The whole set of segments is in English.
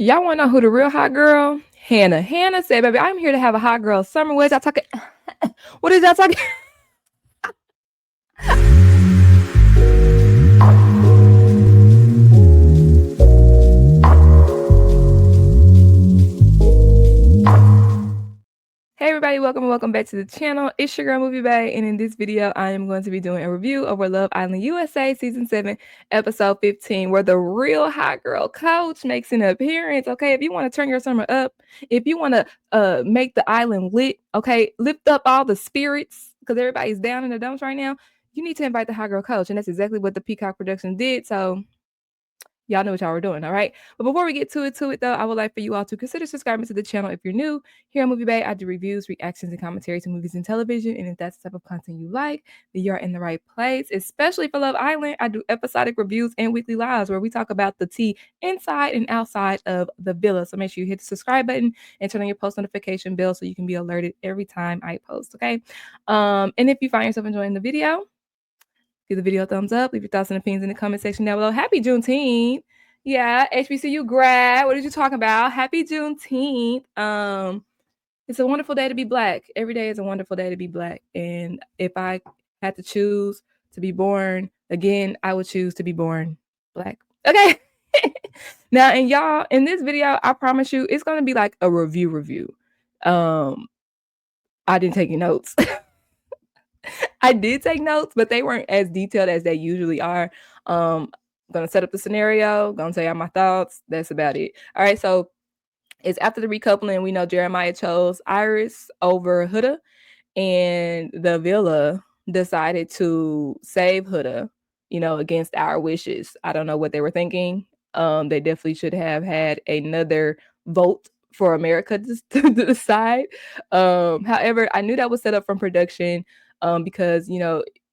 Y'all want to know who the real hot girl? Hannah. Hannah said, "Baby, I'm here to have a hot girl summer." What is y'all talking? What is y'all talking? Hey everybody, welcome and welcome back to the channel. It's your girl Movie Bae, and in this video, I am going to be doing a review over Love Island USA Season 7, Episode 15, where the real hot girl coach makes an appearance. Okay, if you want to turn your summer up, if you want to make the island lit, okay, lift up all the spirits, because everybody's down in the dumps right now, you need to invite the hot girl coach, and that's exactly what the Peacock production did. So y'all know what y'all were doing, all right? But before we get to it though, I would like for you all to consider subscribing to the channel if you're new. Here on Movie Bae, I do reviews, reactions, and commentary to movies and television. And if that's the type of content you like, then you're in the right place. Especially for Love Island, I do episodic reviews and weekly lives where we talk about the tea inside and outside of the villa. So make sure you hit the subscribe button and turn on your post notification bell so you can be alerted every time I post, okay? And if you find yourself enjoying the video, give the video a thumbs up. Leave your thoughts and opinions in the comment section down below. Happy Juneteenth. Yeah, HBCU grad. What did you talk about? Happy Juneteenth. It's a wonderful day to be Black. Every day is a wonderful day to be Black. And if I had to choose to be born again, I would choose to be born Black. Okay. Now, and y'all, in this video, I promise you, it's gonna be like a review. I didn't take any notes. I did take notes, but they weren't as detailed as they usually are. Gonna set up the scenario, gonna tell y'all my thoughts. That's about it. All right, so it's after the recoupling. We know Jeremiah chose Iris over Huda, and the villa decided to save Huda, against our wishes. I don't know what they were thinking. They definitely should have had another vote for America to decide. However, I knew that was set up from production. Because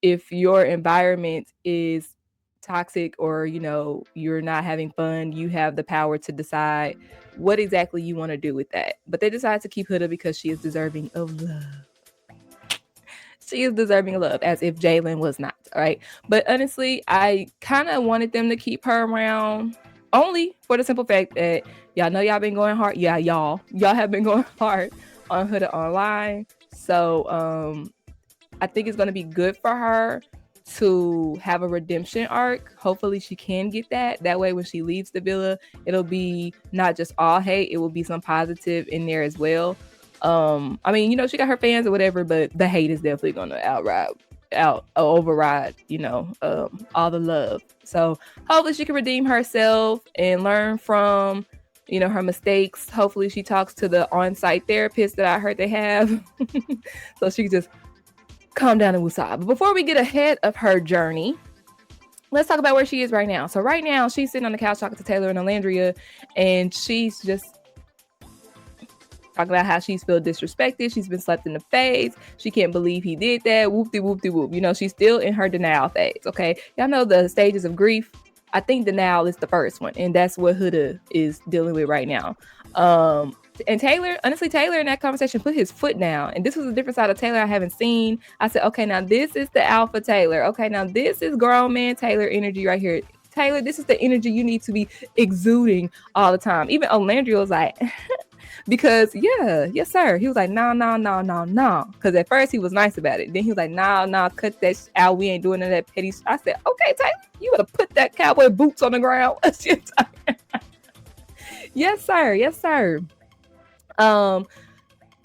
if your environment is toxic or you're not having fun, you have the power to decide what exactly you want to do with that. But they decided to keep Huda because she is deserving of love. She is deserving of love, as if Jalen was not. All right, but honestly, I kind of wanted them to keep her around only for the simple fact that y'all know y'all been going hard. Yeah, y'all have been going hard on Huda online. So I think it's going to be good for her to have a redemption arc. Hopefully she can get that. That way when she leaves the villa, it'll be not just all hate. It will be some positive in there as well. I mean, she got her fans or whatever, but the hate is definitely going to override, all the love. So hopefully she can redeem herself and learn from her mistakes. Hopefully she talks to the on-site therapist that I heard they have. So she can just calm down and woosah. But before we get ahead of her journey, let's talk about where she is right now. So right now, she's sitting on the couch talking to Taylor and Alandria, and she's just talking about how she's feel disrespected. She's been slapped in the face. She can't believe he did that. Whoop-de-whoop-de-whoop. She's still in her denial phase, okay? Y'all know the stages of grief. I think denial is the first one, and that's what Huda is dealing with right now. And Taylor in that conversation put his foot down. And this was a different side of Taylor I haven't seen. I said, okay, now this is the alpha Taylor. Okay, now this is grown man Taylor energy right here. Taylor, this is the energy you need to be exuding all the time. Even Olandria was like, because yes, sir. He was like, no. Because at first he was nice about it. Then he was like, no, cut that out. We ain't doing none of that petty. I said, okay, Taylor, you better put that cowboy boots on the ground. Yes, sir. The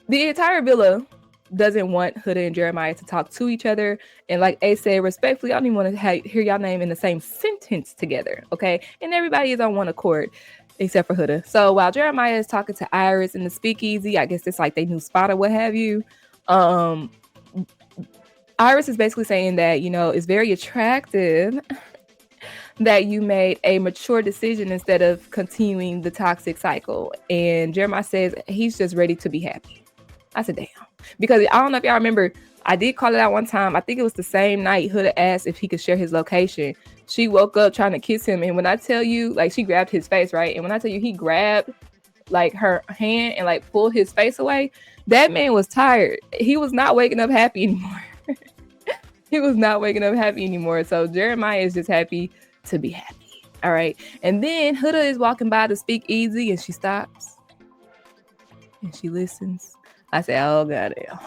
entire villa doesn't want Huda and Jeremiah to talk to each other. And like A said, respectfully, I don't even want to hear y'all name in the same sentence together, okay? And everybody is on one accord, except for Huda. So while Jeremiah is talking to Iris in the speakeasy, I guess it's like they new spot or what have you, Iris is basically saying that, it's very attractive that you made a mature decision instead of continuing the toxic cycle. And Jeremiah says he's just ready to be happy. I said, damn. Because I don't know if y'all remember, I did call it out one time. I think it was the same night Huda asked if he could share his location. She woke up trying to kiss him. And when I tell you, like, she grabbed his face, right? And when I tell you he grabbed, like, her hand and, like, pulled his face away, that man was tired. He was not waking up happy anymore. He was not waking up happy anymore. So Jeremiah is just happy to be happy. All right. And then Huda is walking by to speak easy and she stops and she listens. I say, oh, goddamn.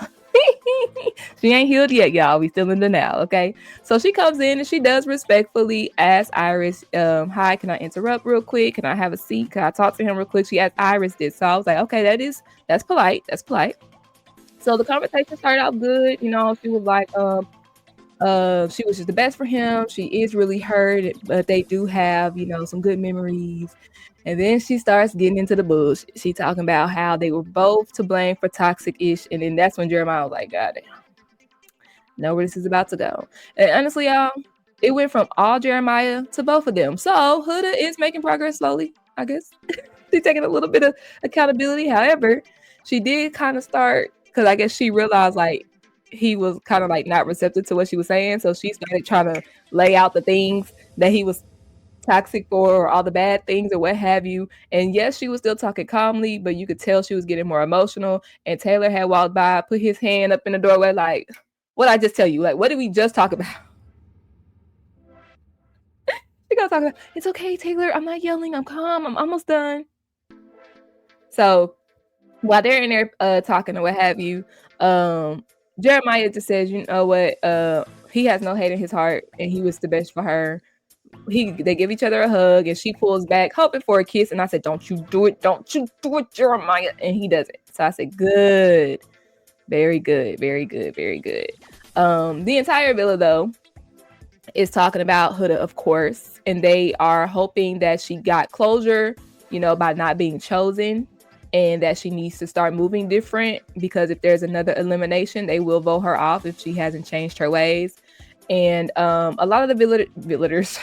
She ain't healed yet, y'all. We still in the now, okay? So she comes in and she does respectfully ask Iris, hi, can I interrupt real quick? Can I have a seat? Can I talk to him real quick? She asked Iris this. So I was like, okay, that's polite. That's polite. So the conversation started out good. You know, she was like, she was just the best for him. She is really hurt, but they do have, you know, some good memories. And then she starts getting into the bush. She talking about how they were both to blame for toxic-ish. And then that's when Jeremiah was like, God damn, know where this is about to go. And honestly, y'all, it went from all Jeremiah to both of them. So Huda is making progress slowly, I guess. She's taking a little bit of accountability. However, she did kind of start, because I guess she realized like he was kind of like not receptive to what she was saying. So she started trying to lay out the things that he was toxic for, or all the bad things or what have you. And yes, she was still talking calmly, but you could tell she was getting more emotional. And Taylor had walked by, put his hand up in the doorway, like, what I just tell you? Like, what did we just talk about? She goes talking about, it's okay, Taylor. I'm not yelling. I'm calm. I'm almost done. So while they're in there talking or what have you, Jeremiah just says, you know what? He has no hate in his heart, and he was the best for her. They give each other a hug, and she pulls back, hoping for a kiss. And I said, "Don't you do it? Don't you do it, Jeremiah?" And he does it. So I said, "Good, very good, very good, very good." The entire villa, though, is talking about Huda, of course, and they are hoping that she got closure, you know, by not being chosen, and that she needs to start moving different, because if there's another elimination, they will vote her off if she hasn't changed her ways. And a lot of the villagers,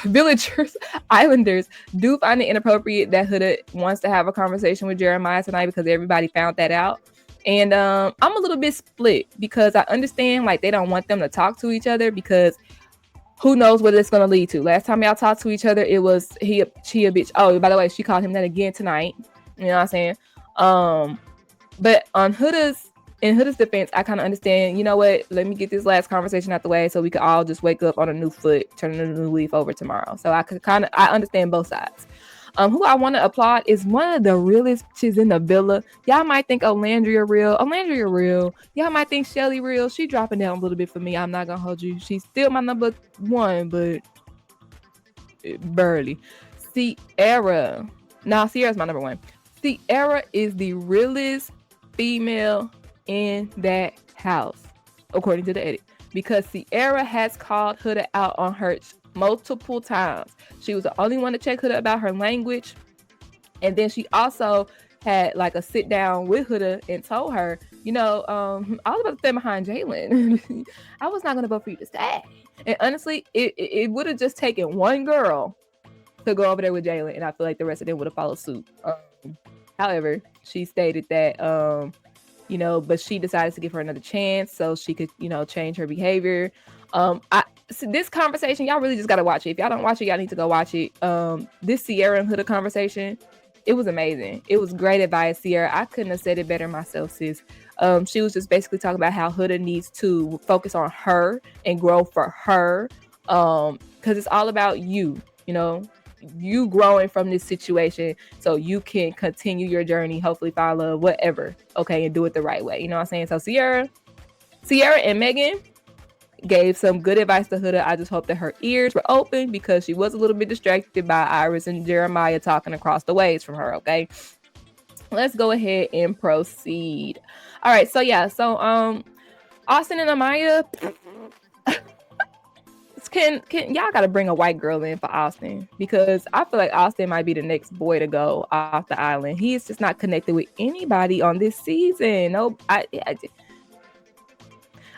islanders do find it inappropriate that Huda wants to have a conversation with Jeremiah tonight, because everybody found that out. And I'm a little bit split, because I understand like they don't want them to talk to each other, because who knows what it's going to lead to. Last time y'all talked to each other, it was she a bitch. Oh, by the way, she called him that again tonight. You know what I'm saying? But in Huda's defense, I kind of understand, you know what, let me get this last conversation out the way so we could all just wake up on a new foot, turning a new leaf over tomorrow. So I understand both sides. Who I want to applaud is one of the realest bitches in the villa. Y'all might think Olandria real. Olandria real. Y'all might think Shelly real. She dropping down a little bit for me. I'm not gonna hold you. She's still my number one, but barely. Sierra's my number one. Sierra is the realest female in that house, according to the edit, because Sierra has called Huda out on her multiple times. She was the only one to check Huda about her language, and then she also had like a sit down with Huda and told her, you know, I was about to stand behind Jalen. I was not going to vote for you to stay. And honestly, it would have just taken one girl to go over there with Jalen, and I feel like the rest of them would have followed suit. However, she stated that, you know, but she decided to give her another chance so she could, you know, change her behavior. So this conversation, y'all really just got to watch it. If y'all don't watch it, y'all need to go watch it. This Sierra and Huda conversation, it was amazing. It was great advice, Sierra. I couldn't have said it better myself, sis. She was just basically talking about how Huda needs to focus on her and grow for her, because it's all about you, you know, you growing from this situation so you can continue your journey, hopefully find love, whatever, okay, and do it the right way. You know what I'm saying? So Sierra and Megan gave some good advice to Huda. I just hope that her ears were open, because she was a little bit distracted by Iris and Jeremiah talking across the ways from her, okay? Let's go ahead and proceed. All right, so yeah, so Austin and Amaya, can y'all gotta bring a white girl in for Austin, because I feel like Austin might be the next boy to go off the island. He is just not connected with anybody on this season. No,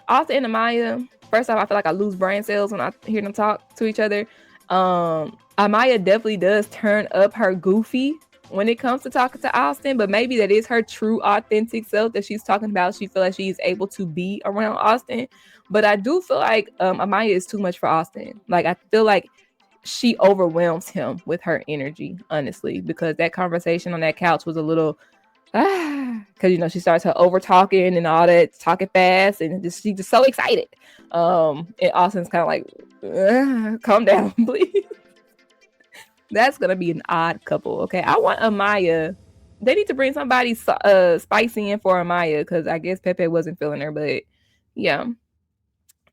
Austin and Amaya, first off, I feel like I lose brain cells when I hear them talk to each other. Amaya definitely does turn up her goofy when it comes to talking to Austin, but maybe that is her true authentic self that she's talking about. She feels like she's able to be around Austin, but I do feel like Amaya is too much for Austin. Like, I feel like she overwhelms him with her energy, honestly, because that conversation on that couch was a little because, you know, she starts her over talking and all that, talking fast, and she's just so excited. And Austin's kind of like, calm down, please. That's gonna be an odd couple. Okay, I want Amaya. They need to bring somebody spicy in for Amaya because I guess Pepe wasn't feeling her. But yeah,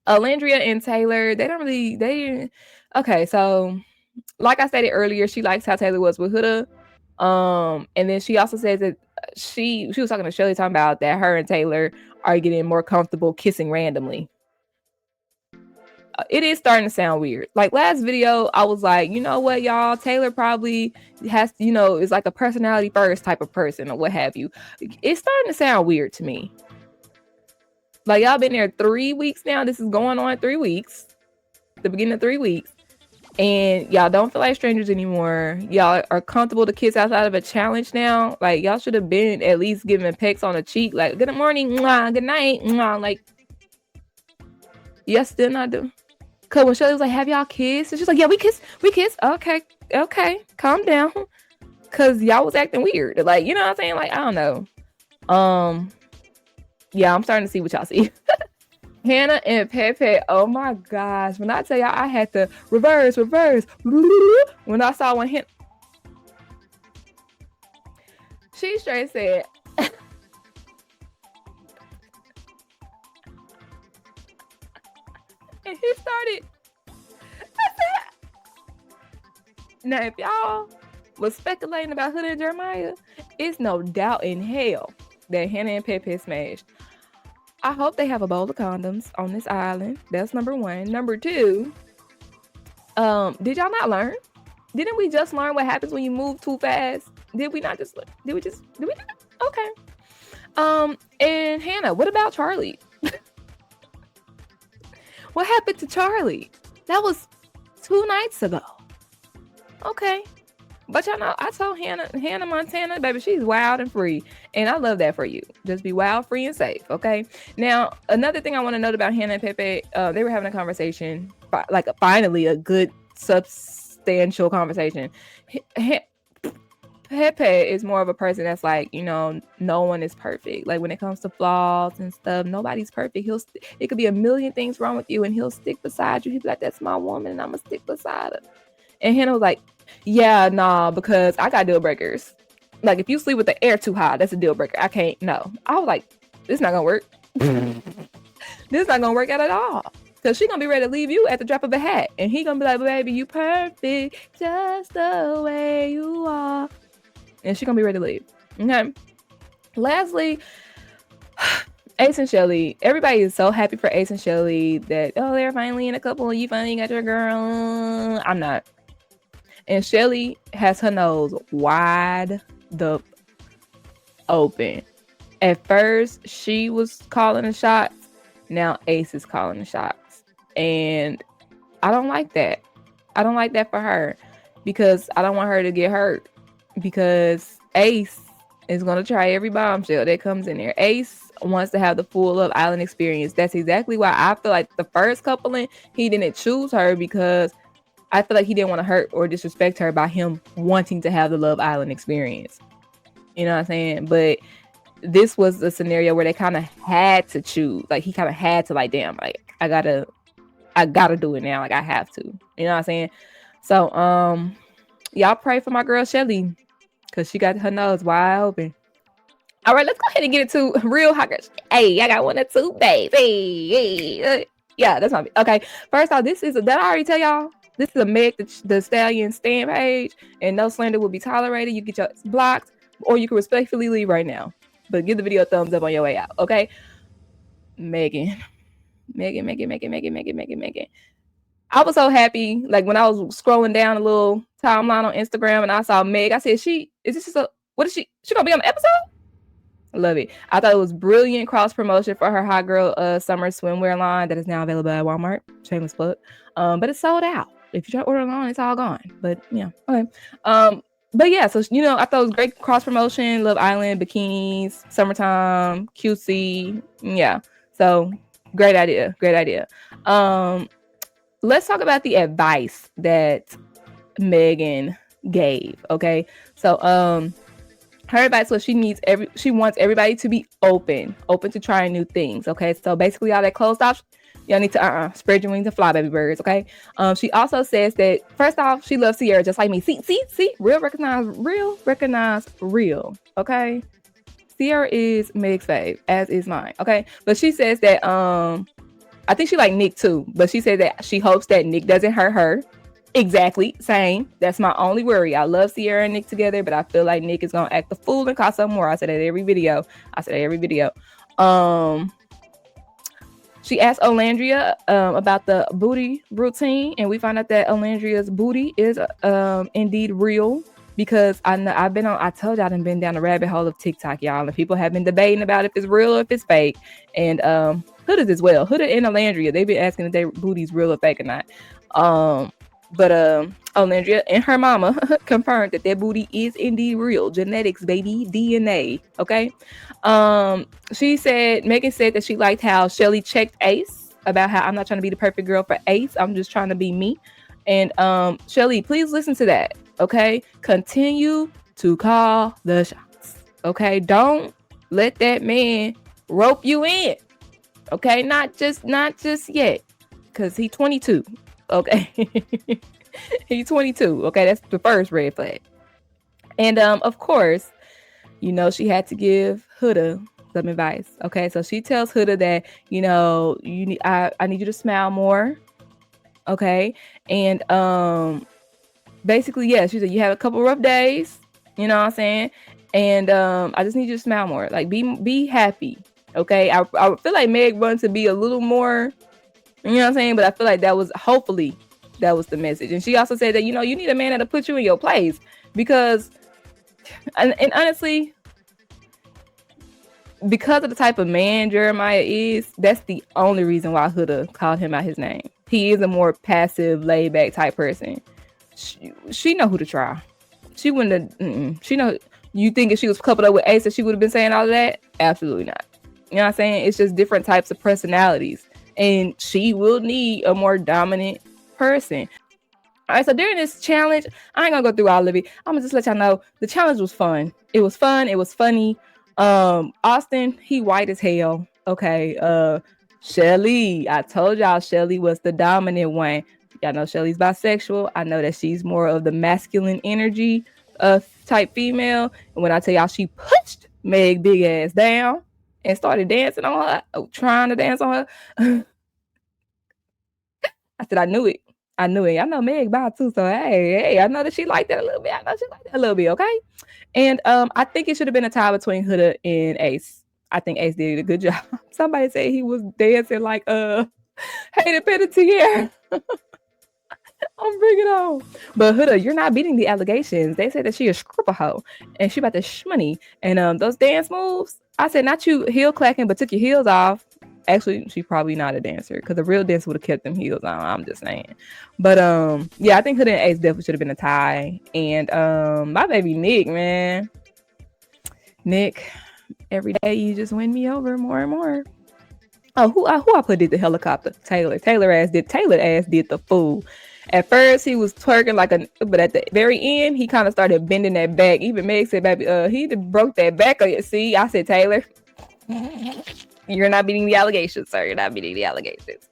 Alandria and Taylor, they don't really okay, so like I stated earlier, she likes how Taylor was with Huda. And then she also says that she was talking to Shirley, talking about that her and Taylor are getting more comfortable kissing randomly. It is starting to sound weird. Like last video, I was like, you know what, y'all, Taylor probably has, is like a personality first type of person or what have you. It's starting to sound weird to me. Like y'all been there 3 weeks now. This is going on 3 weeks. The beginning of 3 weeks. And y'all don't feel like strangers anymore. Y'all are comfortable to kiss outside of a challenge now. Like y'all should have been at least giving pecks on the cheek. Like good morning, mwah, good night, mwah. Like y'all still not doing. Cause when Shelly was like, have y'all kissed? And she's like, yeah, we kiss. Okay, calm down. Cause y'all was acting weird. Like, you know what I'm saying? Like, I don't know. Yeah, I'm starting to see what y'all see. Hannah and Pepe, oh my gosh. When I tell y'all I had to reverse. When I saw one Hannah, she straight said, and he started. I said, now if y'all was speculating about Huda and Jeremiah, it's no doubt in hell that Hannah and Pepe smashed. I hope they have a bowl of condoms on this island. That's number one. Number two, did y'all not learn? Didn't we just learn what happens when you move too fast? Did we not just? Did we just? Okay. And Hannah, what about Charlie? What happened to Charlie? That was 2 nights ago. Okay. But y'all know, I told Hannah Montana, baby, she's wild and free. And I love that for you. Just be wild, free, and safe, okay? Now, another thing I want to note about Hannah and Pepe, they were having a conversation, like finally a good, substantial conversation. Pepe is more of a person that's like, no one is perfect. Like when it comes to flaws and stuff, nobody's perfect. It could be a million things wrong with you and he'll stick beside you. He'll be like, that's my woman and I'm going to stick beside her. And Hannah was like, yeah, nah, because I got deal breakers. Like if you sleep with the air too high, that's a deal breaker. I can't, no. I was like, this is not gonna work. This is not gonna work out at all. Cause she gonna be ready to leave you at the drop of a hat. And he gonna be like, baby, you perfect just the way you are. And she gonna be ready to leave. Okay. Lastly, Ace and Shelly. Everybody is so happy for Ace and Shelly that, they're finally in a couple. You finally got your girl. I'm not. And Shelly has her nose wide open. At first, she was calling the shots. Now Ace is calling the shots. And I don't like that. I don't like that for her. Because I don't want her to get hurt. Because Ace is going to try every bombshell that comes in there. Ace wants to have the full Love Island experience. That's exactly why I feel like the first coupling, he didn't choose her because I feel like he didn't want to hurt or disrespect her by him wanting to have the Love Island experience. You know what I'm saying? But this was a scenario where they kind of had to choose. Like he kind of had to like, damn, like I gotta do it now. Like I have to. You know what I'm saying? So y'all pray for my girl Shelly because she got her nose wide open. All right, let's go ahead and get into real hot girls. Hey, I got one or two, baby. Hey. Yeah, that's my okay. First off, did I already tell y'all? This is a Meg the Stallion stand page, and no slander will be tolerated. You get your blocked, or you can respectfully leave right now. But give the video a thumbs up on your way out, okay? Megan. I was so happy, like when I was scrolling down a little timeline on Instagram, and I saw Meg. I said, what is she? She gonna be on the episode? I love it. I thought it was brilliant cross promotion for her hot girl summer swimwear line that is now available at Walmart. Shameless plug. But it's sold out. If you try to order online, it's all gone. But yeah, okay. But yeah, so I thought it was great cross promotion. Love Island bikinis, summertime, QC. Yeah, so great idea. Let's talk about the advice that Megan gave. Okay, so her advice was she wants everybody to be open to trying new things. Okay, so basically all that closed off Y'all need to spread your wings and fly, baby birds, okay? She also says that first off, she loves Sierra just like me. See, recognize real, okay? Sierra is Meg's fave, as is mine, okay? But she says that I think she like Nick too, but she said that she hopes that Nick doesn't hurt her. Exactly, same. That's my only worry. I love Sierra and Nick together, but I feel like Nick is gonna act the fool and cause something more. I said that every video. She asked Olandria about the booty routine, and we found out that Olandria's booty is indeed real, because I told y'all I've been down the rabbit hole of TikTok, y'all, and people have been debating about if it's real or if it's fake. And Huda's as well. Huda and Olandria, they've been asking if their booty's real or fake or not. But Olandria and her mama confirmed that their booty is indeed real. Genetics, baby, DNA. Okay. Megan said that she liked how Shelly checked Ace about how I'm not trying to be the perfect girl for Ace. I'm just trying to be me. And Shelly, please listen to that. Okay. Continue to call the shots. Okay. Don't let that man rope you in. Okay. Not just yet. Because he's 22. Okay. He's 22. Okay. That's the first red flag. And of course, you know, she had to give Huda some advice. Okay. So she tells Huda that, you know, I need you to smile more. Okay. And basically, yeah, she said you have a couple rough days, you know what I'm saying? And I just need you to smile more. Like be happy. Okay. I feel like Meg wants to be a little more, you know what I'm saying? But I feel like hopefully that was the message. And she also said that, you know, you need a man that'll put you in your place, because and honestly, because of the type of man Jeremiah is, that's the only reason why Huda called him out his name. He is a more passive, laid back type person. She know who to try. She wouldn't have, she know. You think if she was coupled up with Ace that she would have been saying all of that? Absolutely not. You know what I'm saying? It's just different types of personalities. And she will need a more dominant person. All right, so during this challenge, I ain't gonna go through all of it. I'm gonna just let y'all know the challenge was fun. It was fun. It was funny. Austin, he white as hell. Okay. Shelly, I told y'all Shelly was the dominant one. Y'all know Shelly's bisexual. I know that she's more of the masculine energy type female. And when I tell y'all she pushed Meg big ass down and started dancing on her, trying to dance on her, I said I knew it. I know Meg bi too, so hey, I know that she liked that a little bit. Okay. And I think it should have been a tie between Huda and Ace. I think Ace did a good job. Somebody said he was dancing like Hayden Panettiere. I'm bringing it on. But Huda, you're not beating the allegations. They said that she a stripper hoe and she about to shmoney. And those dance moves, I said not you heel clacking, but took your heels off. Actually, she's probably not a dancer, because the real dancer would have kept them heels on. I'm just saying. But yeah, I think Huda and Ace definitely should have been a tie. And my baby Nick, man. Nick, every day you just win me over more and more. Oh, who I put did the helicopter? Taylor ass did the fool. At first he was twerking but at the very end he kind of started bending that back. Even Meg said, baby, he broke that back of you. See, I said, Taylor, you're not beating the allegations, sir. You're not beating the allegations.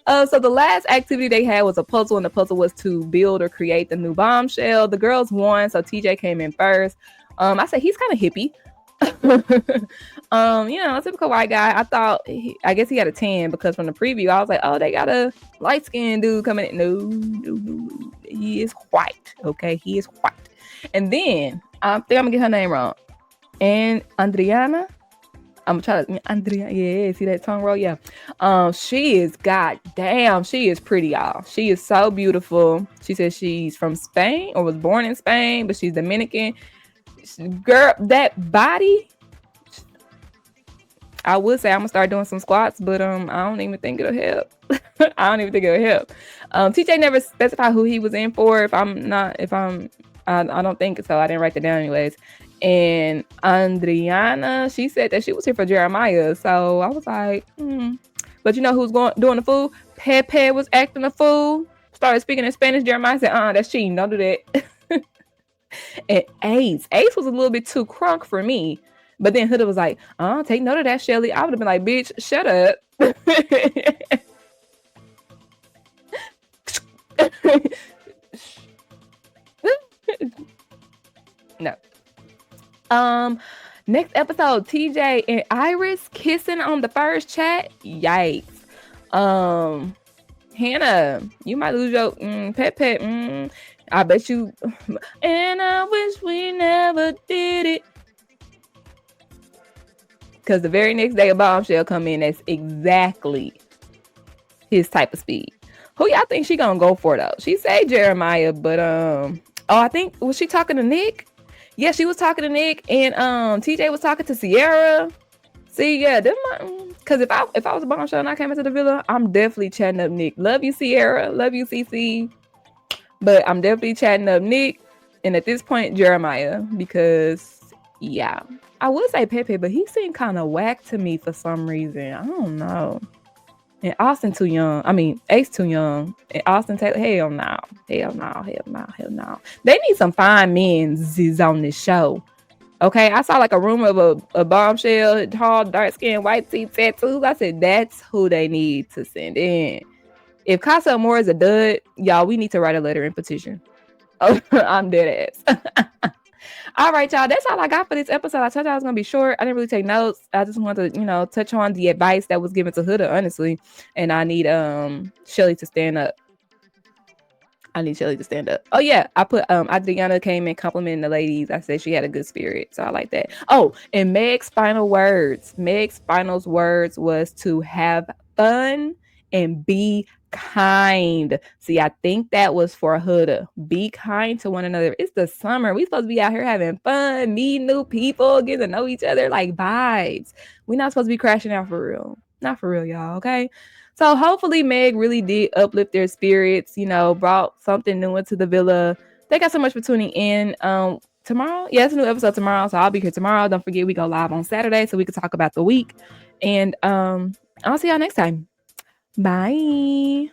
So the last activity they had was a puzzle, and the puzzle was to build or create the new bombshell. The girls won, so TJ came in first. I said he's kind of hippie. You know, a typical white guy. I guess he got a 10, because from the preview I was like, oh, they got a light-skinned dude coming in. No, he is white. Okay, he is white. And then I think I'm gonna get her name wrong. And Andriana, I'm trying to Andrea. Yeah, see that tongue roll? Yeah. She is she is pretty, y'all. She is so beautiful. She says she's from Spain or was born in Spain, but she's Dominican. Girl, that body, I would say I'm gonna start doing some squats, but I don't even think it'll help. I don't even think it'll help. TJ never specified who he was in for. I don't think so. I didn't write that down anyways. And Andriana, she said that she was here for Jeremiah. So I was like, But you know who's doing the fool? Pepe was acting a fool. Started speaking in Spanish. Jeremiah said, that's cheating. Don't do that. And Ace was a little bit too crunk for me. But then Huda was like, take note of that, Shelly. I would have been like, bitch, shut up. No. Next episode, TJ and Iris kissing on the first chat. Yikes. Hannah, you might lose your pet. I bet you. And I wish we never did it. Because the very next day a bombshell come in that's exactly his type of speed. Who y'all think she gonna go for though? She said Jeremiah, but I think was she talking to Nick? Yeah, she was talking to Nick, and TJ was talking to Sierra. See, yeah, because if I was a bombshell and I came into the villa, I'm definitely chatting up Nick. Love you, Sierra. Love you, CC. But I'm definitely chatting up Nick, and at this point, Jeremiah, because yeah, I would say Pepe, but he seemed kind of whack to me for some reason. I don't know. And Austin too young. I mean, Ace too young. And Austin Taylor, hell no. Hell no. Hell no. Hell no. They need some fine men on this show. Okay, I saw like a rumor of a bombshell, tall, dark skin, white teeth, tattoos. I said, that's who they need to send in. If Casa Moore is a dud, y'all, we need to write a letter and petition. Oh, I'm dead ass. All right, y'all. That's all I got for this episode. I told y'all I was gonna be short. I didn't really take notes. I just wanted to, touch on the advice that was given to Huda, honestly. And I need Shelly to stand up. I need Shelly to stand up. Oh yeah, I put Adriana came and complimenting the ladies. I said she had a good spirit, so I like that. Oh, and Meg's final words. Meg's final words was to have fun and be kind. See, I think that was for Huda. Be kind to one another. It's the summer. We supposed to be out here having fun, meeting new people, getting to know each other, like vibes. We're not supposed to be crashing out for real. Not for real, y'all. Okay. So hopefully Meg really did uplift their spirits, brought something new into the villa. Thank you so much for tuning in. Tomorrow, yeah, it's a new episode tomorrow, so I'll be here tomorrow. Don't forget we go live on Saturday so we can talk about the week. And I'll see y'all next time. Bye.